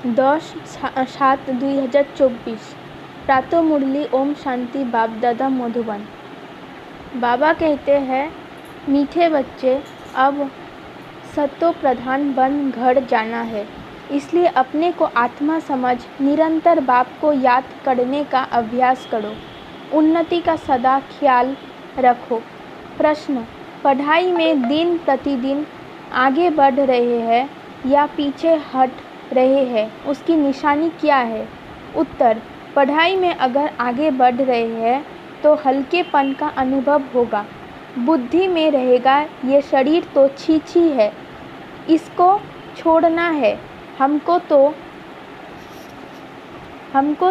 10/7/2024 प्रातः मुरली ओम शांति बाप दादा मधुबन। बाबा कहते हैं, मीठे बच्चे, अब सतो प्रधान बन घर जाना है, इसलिए अपने को आत्मा समझ निरंतर बाप को याद करने का अभ्यास करो। उन्नति का सदा ख्याल रखो। प्रश्न: पढ़ाई में दिन प्रतिदिन आगे बढ़ रहे हैं या पीछे हट रहे हैं, उसकी निशानी क्या है? उत्तर: पढ़ाई में अगर आगे बढ़ रहे हैं तो हल्केपन का अनुभव होगा, बुद्धि में रहेगा ये शरीर तो छी है, इसको छोड़ना है, हमको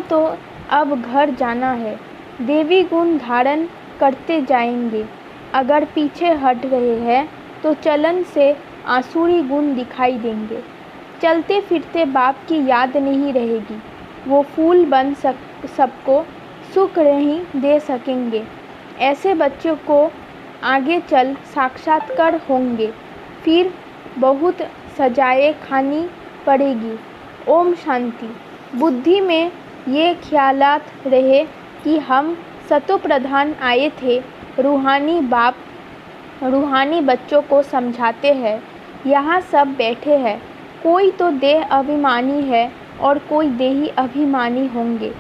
तो अब घर जाना है। देवी गुण धारण करते जाएंगे। अगर पीछे हट रहे हैं तो चलन से आसुरी गुण दिखाई देंगे। चलते फिरते बाप की याद नहीं रहेगी, वो फूल बन सबको सुख नहीं दे सकेंगे। ऐसे बच्चों को आगे चल साक्षात्कार होंगे, फिर बहुत सजाएं खानी पड़ेगी। ओम शांति। बुद्धि में ये ख्यालात रहे कि हम सतो प्रधान आए थे, रूहानी बाप रूहानी बच्चों को समझाते हैं। यहाँ सब बैठे हैं, कोई तो देह अभिमानी है और कोई देही अभिमानी होंगे।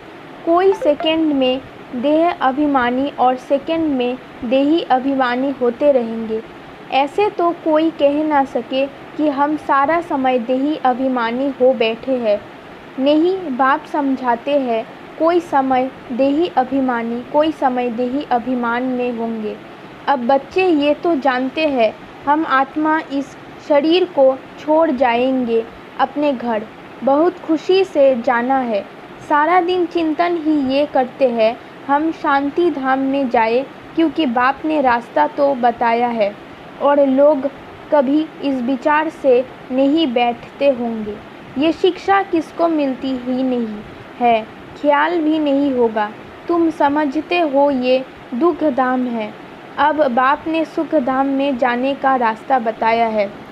कोई सेकंड में देह अभिमानी और सेकंड में देही अभिमानी होते रहेंगे। ऐसे तो कोई कह ना सके कि हम सारा समय देही अभिमानी हो बैठे हैं। नहीं, बाप समझाते हैं, कोई समय देही अभिमानी, कोई समय देही अभिमान में होंगे। अब बच्चे ये तो जानते हैं, हम आत्मा इस शरीर को छोड़ जाएंगे अपने घर, बहुत खुशी से जाना है। सारा दिन चिंतन ही ये करते हैं, हम शांति धाम में जाए, क्योंकि बाप ने रास्ता तो बताया है। और लोग कभी इस विचार से नहीं बैठते होंगे, ये शिक्षा किसको मिलती ही नहीं है, ख्याल भी नहीं होगा। तुम समझते हो ये दुख धाम है। अब बाप ने सुख धाम में जाने का रास्ता बताया है।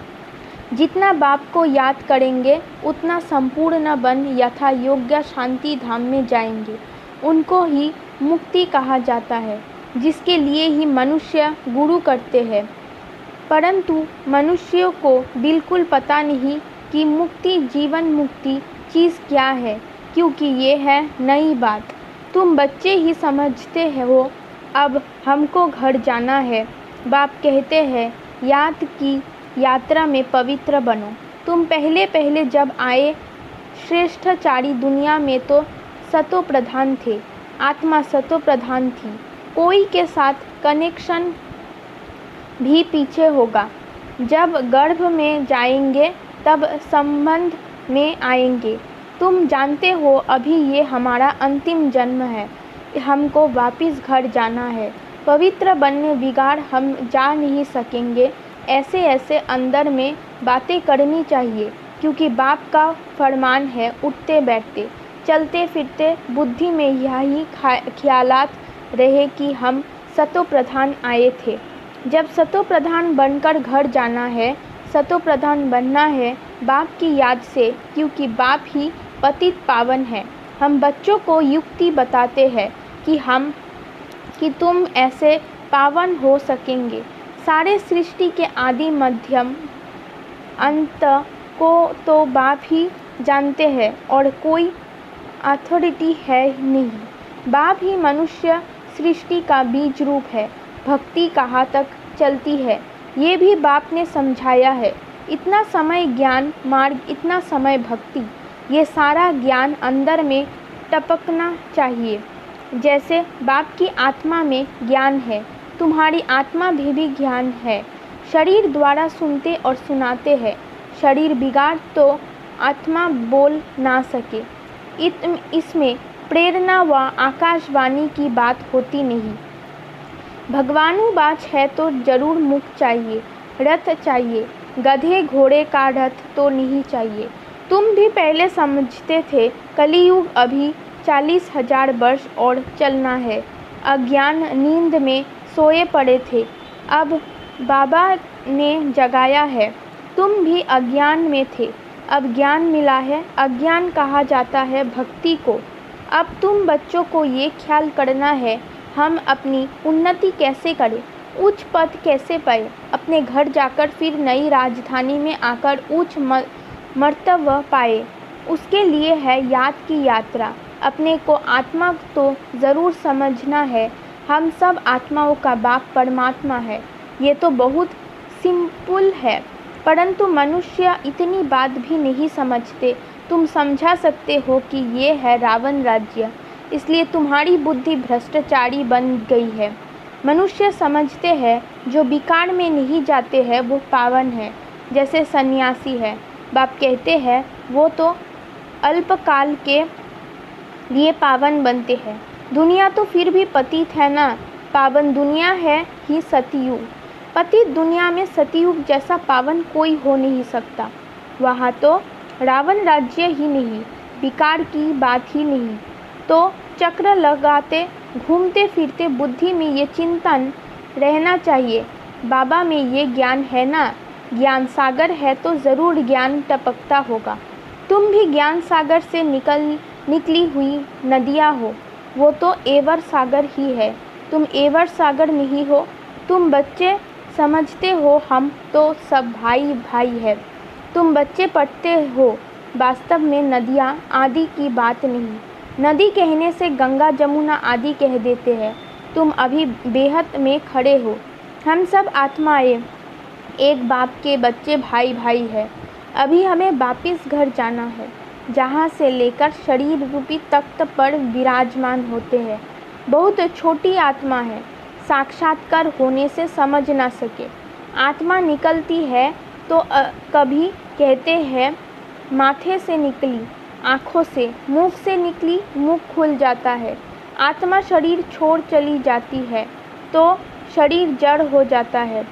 जितना बाप को याद करेंगे उतना संपूर्ण बन यथा योग्य शांति धाम में जाएंगे। उनको ही मुक्ति कहा जाता है, जिसके लिए ही मनुष्य गुरु करते हैं। परंतु मनुष्यों को बिल्कुल पता नहीं कि मुक्ति, जीवन मुक्ति चीज़ क्या है, क्योंकि ये है नई बात। तुम बच्चे ही समझते हो, अब हमको घर जाना है। बाप कहते हैं, याद की यात्रा में पवित्र बनो। तुम पहले जब आए श्रेष्ठचारी दुनिया में तो सतो प्रधान थे, आत्मा सतो प्रधान थी। कोई के साथ कनेक्शन भी पीछे होगा। जब गर्भ में जाएंगे तब संबंध में आएंगे। तुम जानते हो, अभी ये हमारा अंतिम जन्म है, हमको वापस घर जाना है। पवित्र बनने बिगाड़ हम जा नहीं सकेंगे। ऐसे अंदर में बातें करनी चाहिए, क्योंकि बाप का फरमान है, उठते बैठते चलते फिरते बुद्धि में यही ख्यालात रहे कि हम सतो प्रधान आए थे। जब सतो प्रधान बनकर घर जाना है, सतो प्रधान बनना है बाप की याद से, क्योंकि बाप ही पतित पावन है। हम बच्चों को युक्ति बताते हैं कि तुम ऐसे पावन हो सकेंगे। सारे सृष्टि के आदि मध्यम अंत को तो बाप ही जानते हैं और कोई अथॉरिटी है नहीं। बाप ही मनुष्य सृष्टि का बीज रूप है। भक्ति कहाँ तक चलती है, ये भी बाप ने समझाया है। इतना समय ज्ञान मार्ग, इतना समय भक्ति, ये सारा ज्ञान अंदर में टपकना चाहिए। जैसे बाप की आत्मा में ज्ञान है, तुम्हारी आत्मा में भी ज्ञान है। शरीर द्वारा सुनते और सुनाते हैं, शरीर बिगाड़ तो आत्मा बोल ना सके। इसमें प्रेरणा व आकाशवाणी की बात होती नहीं। भगवानुवाच है तो जरूर मुख चाहिए, रथ चाहिए, गधे घोड़े का रथ तो नहीं चाहिए। तुम भी पहले समझते थे, कलियुग अभी 40,000 वर्ष और चलना है। अज्ञान नींद में सोए पड़े थे, अब बाबा ने जगाया है। तुम भी अज्ञान में थे, अब ज्ञान मिला है, अज्ञान कहा जाता है भक्ति को। अब तुम बच्चों को ये ख्याल करना है, हम अपनी उन्नति कैसे करें, उच्च पद कैसे पाए, अपने घर जाकर फिर नई राजधानी में आकर उच्च मर्तबा पाए। उसके लिए है याद की यात्रा। अपने को आत्मा तो ज़रूर समझना है, हम सब आत्माओं का बाप परमात्मा है। ये तो बहुत सिंपल है, परंतु मनुष्य इतनी बात भी नहीं समझते। तुम समझा सकते हो कि ये है रावण राज्य, इसलिए तुम्हारी बुद्धि भ्रष्टाचारी बन गई है। मनुष्य समझते हैं जो विकार में नहीं जाते हैं वो पावन है, जैसे सन्यासी है। बाप कहते हैं वो तो अल्पकाल के लिए पावन बनते हैं। दुनिया तो फिर भी पतित है ना, पावन दुनिया है ही सतयुग। पतित दुनिया में सतयुग जैसा पावन कोई हो नहीं सकता। वहाँ तो रावण राज्य ही नहीं, विकार की बात ही नहीं। तो चक्र लगाते घूमते फिरते बुद्धि में ये चिंतन रहना चाहिए, बाबा में ये ज्ञान है ना, ज्ञान सागर है तो ज़रूर ज्ञान टपकता होगा। तुम भी ज्ञान सागर से निकली हुई नदियाँ हो, वो तो एवर सागर ही है, तुम एवर सागर नहीं हो। तुम बच्चे समझते हो हम तो सब भाई भाई है, तुम बच्चे पढ़ते हो, वास्तव में नदियाँ आदि की बात नहीं। नदी कहने से गंगा जमुना आदि कह देते हैं। तुम अभी बेहद में खड़े हो। हम सब आत्माएं एक बाप के बच्चे भाई भाई है। अभी हमें वापिस घर जाना है, जहाँ से लेकर शरीर रूपी तख्त पर विराजमान होते हैं। बहुत छोटी आत्मा है, साक्षात्कार होने से समझ ना सके। आत्मा निकलती है तो कभी कहते हैं माथे से निकली, आँखों से, मुख से निकली, मुख खुल जाता है। आत्मा शरीर छोड़ चली जाती है तो शरीर जड़ हो जाता है।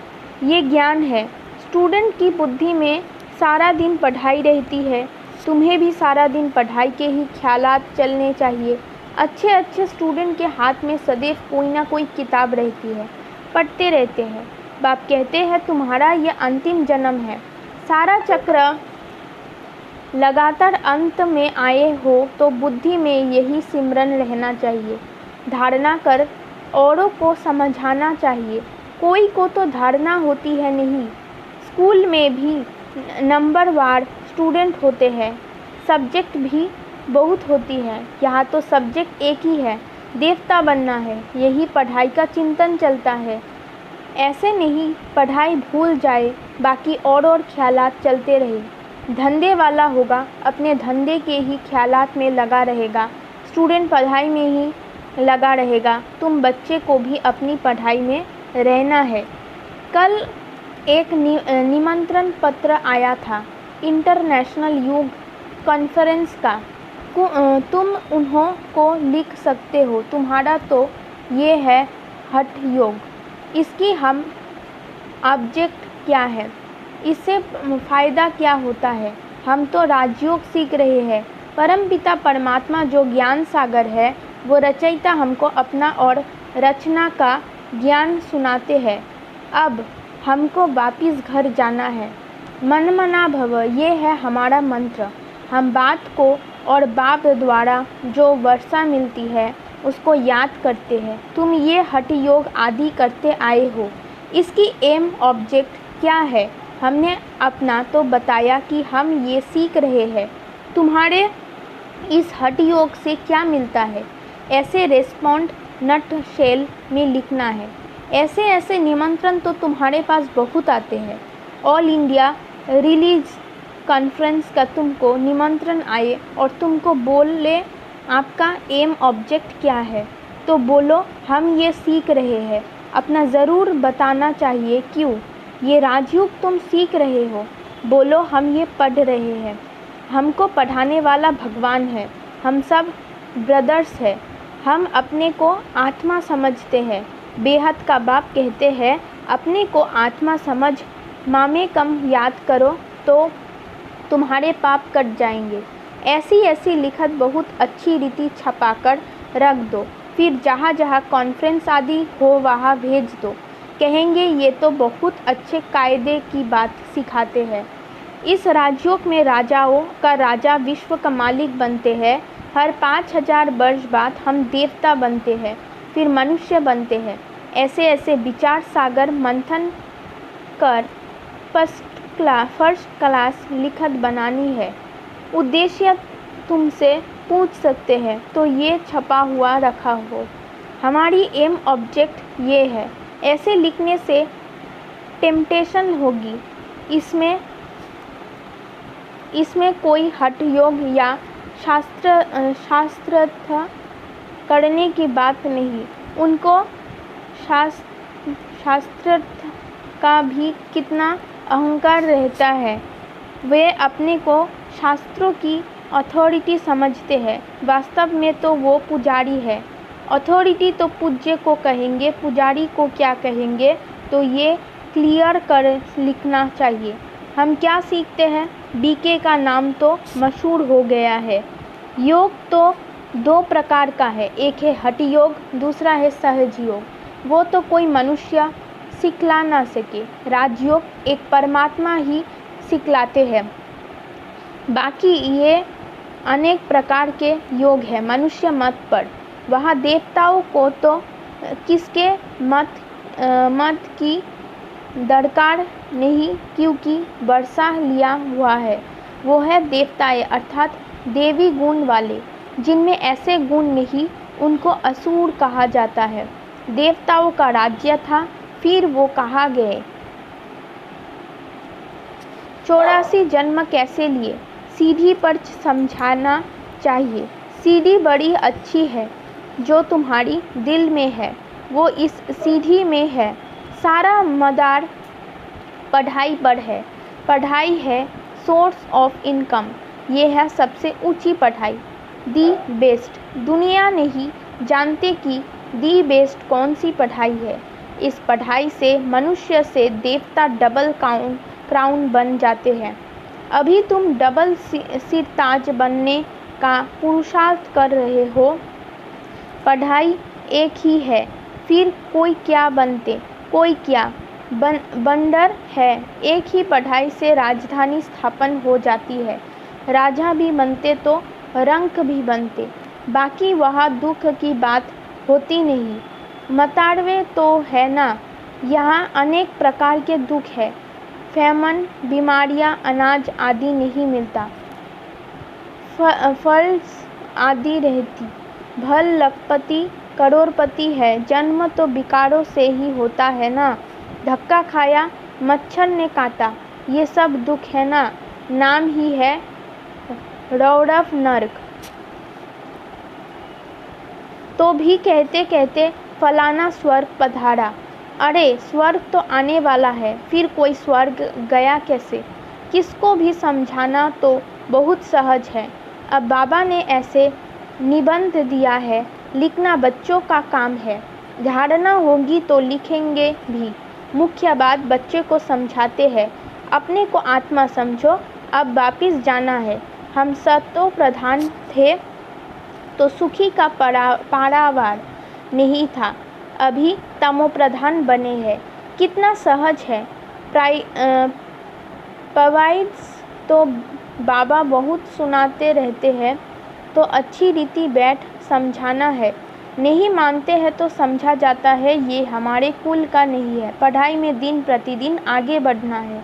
ये ज्ञान है। स्टूडेंट की बुद्धि में सारा दिन पढ़ाई रहती है, तुम्हें भी सारा दिन पढ़ाई के ही ख्यालात चलने चाहिए। अच्छे अच्छे स्टूडेंट के हाथ में सदैव कोई ना कोई किताब रहती है, पढ़ते रहते हैं। बाप कहते हैं तुम्हारा ये अंतिम जन्म है, सारा चक्र लगातार अंत में आए हो तो बुद्धि में यही सिमरन रहना चाहिए। धारणा कर औरों को समझाना चाहिए। कोई को तो धारणा होती है नहीं। स्कूल में भी नंबरवार स्टूडेंट होते हैं, सब्जेक्ट भी बहुत होती है। यहाँ तो सब्जेक्ट एक ही है, देवता बनना है, यही पढ़ाई का चिंतन चलता है। ऐसे नहीं पढ़ाई भूल जाए, बाकी और ख्यालात चलते रहे। धंधे वाला होगा, अपने धंधे के ही ख्यालात में लगा रहेगा, स्टूडेंट पढ़ाई में ही लगा रहेगा। तुम बच्चे को भी अपनी पढ़ाई में रहना है। कल एक निमंत्रण पत्र आया था इंटरनेशनल योग कॉन्फ्रेंस का, तुम उन्हों को लिख सकते हो। तुम्हारा तो ये है हठ योग, इसकी हम ऑब्जेक्ट क्या है, इससे फ़ायदा क्या होता है। हम तो राजयोग सीख रहे हैं। परमपिता परमात्मा जो ज्ञान सागर है, वो रचयिता हमको अपना और रचना का ज्ञान सुनाते हैं। अब हमको वापिस घर जाना है। मनमना भव, ये है हमारा मंत्र। हम बात को और बाप द्वारा जो वर्षा मिलती है उसको याद करते हैं। तुम ये हठ योग आदि करते आए हो, इसकी एम ऑब्जेक्ट क्या है, हमने अपना तो बताया कि हम ये सीख रहे हैं। तुम्हारे इस हठ योग से क्या मिलता है, ऐसे रेस्पॉन्ड नट शेल में लिखना है। ऐसे ऐसे निमंत्रण तो तुम्हारे पास बहुत आते हैं। ऑल इंडिया रिलीज कॉन्फ्रेंस का तुमको निमंत्रण आए और तुमको बोले आपका एम ऑब्जेक्ट क्या है, तो बोलो हम ये सीख रहे हैं। अपना ज़रूर बताना चाहिए क्यों। ये राजयोग तुम सीख रहे हो, बोलो हम ये पढ़ रहे हैं। हमको पढ़ाने वाला भगवान है, हम सब ब्रदर्स हैं। हम अपने को आत्मा समझते हैं। बेहद का बाप कहते हैं अपने को आत्मा समझ, मामे कम याद करो तो तुम्हारे पाप कट जाएंगे। ऐसी ऐसी लिखत बहुत अच्छी रीति छपाकर रख दो, फिर जहाँ जहाँ कॉन्फ्रेंस आदि हो वहाँ भेज दो। कहेंगे ये तो बहुत अच्छे कायदे की बात सिखाते हैं। इस राजयोग में राजाओं का राजा विश्व का मालिक बनते हैं। हर 5000 वर्ष बाद हम देवता बनते हैं, फिर मनुष्य बनते हैं। ऐसे ऐसे विचार सागर मंथन कर फर्स्ट क्लास लिखत बनानी है। उद्देश्य तुमसे पूछ सकते हैं तो ये छपा हुआ रखा हो। हमारी एम ऑब्जेक्ट ये है। ऐसे लिखने से टेम्पटेशन होगी। इसमें कोई हठ योग या शास्त्रार्थ करने की बात नहीं। उनको शास्त्रार्थ का भी कितना अहंकार रहता है। वे अपने को शास्त्रों की अथॉरिटी समझते हैं। वास्तव में तो वो पुजारी है। अथॉरिटी तो पूज्य को कहेंगे, पुजारी को क्या कहेंगे, तो ये क्लियर कर लिखना चाहिए। हम क्या सीखते हैं? बीके का नाम तो मशहूर हो गया है। योग तो 2 प्रकार का है, एक है हठ योग, दूसरा है सहज योग। वो तो कोई मनुष्य सिखला ना सके। राजयोग एक परमात्मा ही सिखलाते हैं। बाकी ये अनेक प्रकार के योग है। मनुष्य मत पर वहाँ देवताओं को तो किसके मत की दरकार नहीं, क्योंकि वर्षा लिया हुआ है। वो है देवताएं अर्थात देवी गुण वाले। जिनमें ऐसे गुण नहीं, उनको असुर कहा जाता है। देवताओं का राज्य था, फिर वो कहा गए। 84 जन्म कैसे लिए? सीढ़ी पर समझाना चाहिए। सीढ़ी बड़ी अच्छी है, जो तुम्हारी दिल में है वो इस सीढ़ी में है। सारा मदार पढ़ाई पर है। पढ़ाई है सोर्स ऑफ इनकम। ये है सबसे ऊंची पढ़ाई, दी बेस्ट। दुनिया नहीं जानते कि दी बेस्ट कौन सी पढ़ाई है। इस पढ़ाई से मनुष्य से देवता डबल क्राउन बन जाते हैं। अभी तुम डबल सिरताज बनने का पुरुषार्थ कर रहे हो। पढ़ाई एक ही है, फिर कोई क्या बनते, कोई क्या बंडर है। एक ही पढ़ाई से राजधानी स्थापन हो जाती है। राजा भी बनते तो रंक भी बनते। बाकी वहाँ दुख की बात होती नहीं। मताड़वे तो है ना। यहाँ अनेक प्रकार के दुख है। फैमन, बीमारियाँ, अनाज आदि नहीं मिलता। फल्स आदि रहती। भल लखपति करोड़पति है। जन्म तो विकारों से ही होता है ना। धक्का खाया, मच्छर ने काटा, ये सब दुख है ना। नाम ही है रौरव नर्क। तो भी कहते कहते फलाना स्वर्ग पधारा। अरे स्वर्ग तो आने वाला है, फिर कोई स्वर्ग गया कैसे? किसको भी समझाना तो बहुत सहज है। अब बाबा ने ऐसे निबंध दिया है, लिखना बच्चों का काम है। धारणा होगी तो लिखेंगे भी। मुख्य बात बच्चे को समझाते हैं। अपने को आत्मा समझो। अब वापिस जाना है। हम सतो प्रधान थे तो सुखी का पारावार नहीं था। अभी तमो प्रधान बने हैं। कितना सहज है। प्रोवाइड्स तो बाबा बहुत सुनाते रहते हैं, तो अच्छी रीति बैठ समझाना है। नहीं मानते हैं तो समझा जाता है ये हमारे कुल का नहीं है। पढ़ाई में दिन प्रतिदिन आगे बढ़ना है,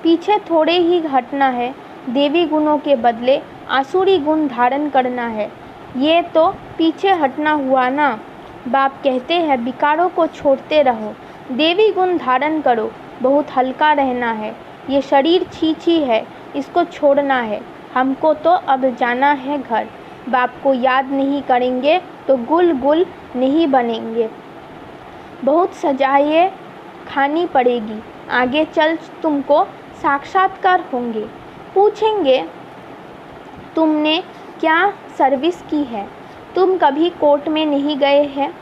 पीछे थोड़े ही हटना है। देवी गुणों के बदले आसुरी गुण धारण करना है। ये तो पीछे हटना हुआ ना। बाप कहते हैं विकारों को छोड़ते रहो, देवी गुण धारण करो। बहुत हल्का रहना है। ये शरीर छी है, इसको छोड़ना है। हमको तो अब जाना है घर। बाप को याद नहीं करेंगे तो गुल गुल नहीं बनेंगे। बहुत सजाएं खानी पड़ेगी। आगे चल तुमको साक्षात्कार होंगे। पूछेंगे तुमने क्या सर्विस की है? तुम कभी कोर्ट में नहीं गए हैं?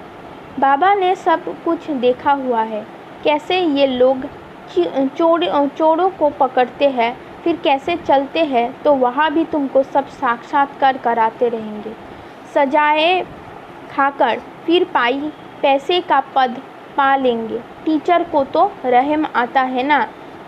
बाबा ने सब कुछ देखा हुआ है। कैसे ये लोग चोरों को पकड़ते हैं, फिर कैसे चलते हैं, तो वहाँ भी तुमको सब साक्षात्कार कराते रहेंगे। सजाए खाकर फिर पैसे का पद पा लेंगे। टीचर को तो रहम आता है ना।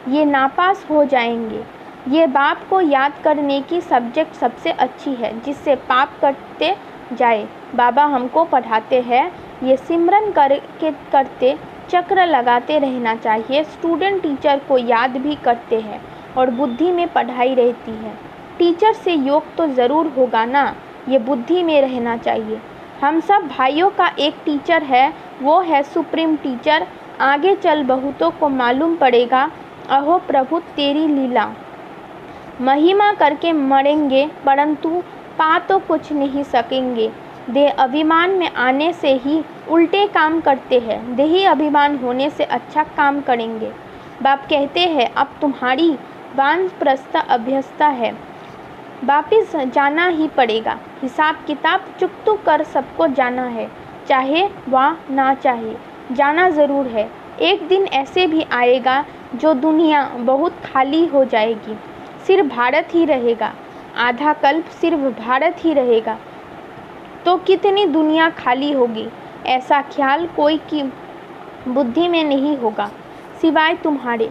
ये नापास हो जाएंगे। ये बाप को याद करने की सब्जेक्ट सबसे अच्छी है जिससे पाप करते जाए। बाबा हमको पढ़ाते हैं, ये सिमरन करते चक्र लगाते रहना चाहिए। स्टूडेंट टीचर को याद भी करते हैं और बुद्धि में पढ़ाई रहती है। टीचर से योग तो ज़रूर होगा ना, ये बुद्धि में रहना चाहिए। हम सब भाइयों का एक टीचर है, वो है सुप्रीम टीचर। आगे चल बहुतों को मालूम पड़ेगा, अहो प्रभु तेरी लीला। महिमा करके मरेंगे परंतु पा तो कुछ नहीं सकेंगे। देह अभिमान में आने से ही उल्टे काम करते हैं, देही अभिमान होने से अच्छा काम करेंगे। बाप कहते हैं अब तुम्हारी वानप्रस्थ अभ्यस्ता है, वापिस जाना ही पड़ेगा। हिसाब किताब चुकतू कर सबको जाना है, चाहे वह ना चाहे, जाना ज़रूर है। एक दिन ऐसे भी आएगा जो दुनिया बहुत खाली हो जाएगी, सिर्फ भारत ही रहेगा। आधा कल्प सिर्फ भारत ही रहेगा तो कितनी दुनिया खाली होगी, ऐसा ख्याल कोई की बुद्धि में नहीं होगा सिवाय तुम्हारे।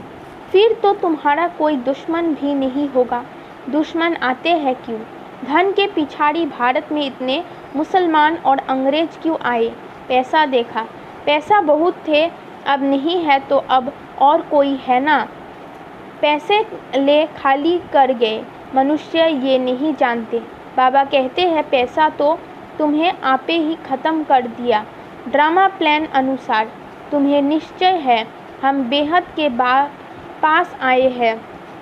फिर तो तुम्हारा कोई दुश्मन भी नहीं होगा। दुश्मन आते हैं क्यों? धन के पिछाड़ी भारत में इतने मुसलमान और अंग्रेज क्यों आए? पैसा देखा, पैसा बहुत थे, अब नहीं है तो अब और कोई है ना। पैसे ले खाली कर गए मनुष्य, ये नहीं जानते। बाबा कहते हैं पैसा तो तुम्हें आपे ही ख़त्म कर दिया। ड्रामा प्लान अनुसार तुम्हें निश्चय है हम बेहद के पास आए हैं।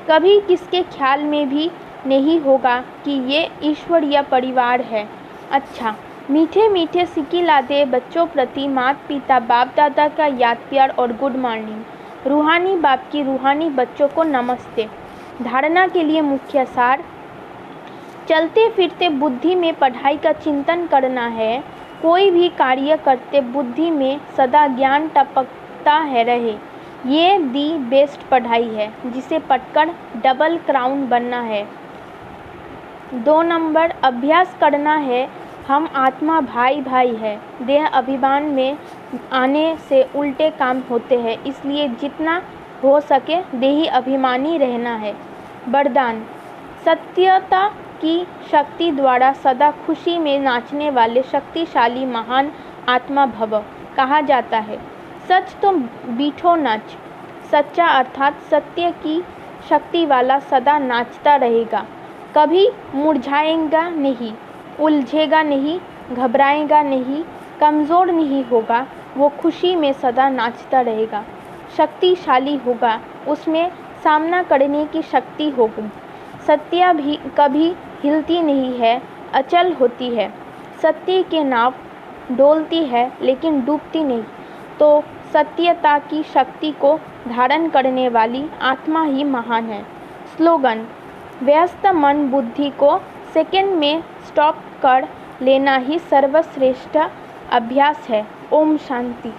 कभी किसके ख्याल में भी नहीं होगा कि ये ईश्वरीय परिवार है। अच्छा, मीठे मीठे सिक्के लादे बच्चों प्रति माता पिता बाप दादा का याद प्यार और गुड मॉर्निंग। रूहानी बाप की रूहानी बच्चों को नमस्ते। धारणा के लिए मुख्य सार, चलते फिरते बुद्धि में पढ़ाई का चिंतन करना है। कोई भी कार्य करते बुद्धि में सदा ज्ञान टपकता है रहे। ये दी बेस्ट पढ़ाई है जिसे पढ़कर डबल क्राउन बनना है। 2 नंबर अभ्यास करना है, हम आत्मा भाई भाई है। देह अभिमान में आने से उल्टे काम होते हैं, इसलिए जितना हो सके देही अभिमानी रहना है। वरदान, सत्यता की शक्ति द्वारा सदा खुशी में नाचने वाले शक्तिशाली महान आत्मा भव कहा जाता है। सच तो बीठो नाच, सच्चा अर्थात सत्य की शक्ति वाला सदा नाचता रहेगा, कभी मुरझाएगा नहीं, उलझेगा नहीं, घबराएगा नहीं, कमज़ोर नहीं होगा। वो खुशी में सदा नाचता रहेगा, शक्तिशाली होगा, उसमें सामना करने की शक्ति होगी। सत्य भी कभी हिलती नहीं है, अचल होती है। सत्य के नाव डोलती है लेकिन डूबती नहीं। तो सत्यता की शक्ति को धारण करने वाली आत्मा ही महान है। स्लोगन, व्यस्त मन बुद्धि को सेकंड में स्टॉप कर लेना ही सर्वश्रेष्ठ अभ्यास है। ओम शांति।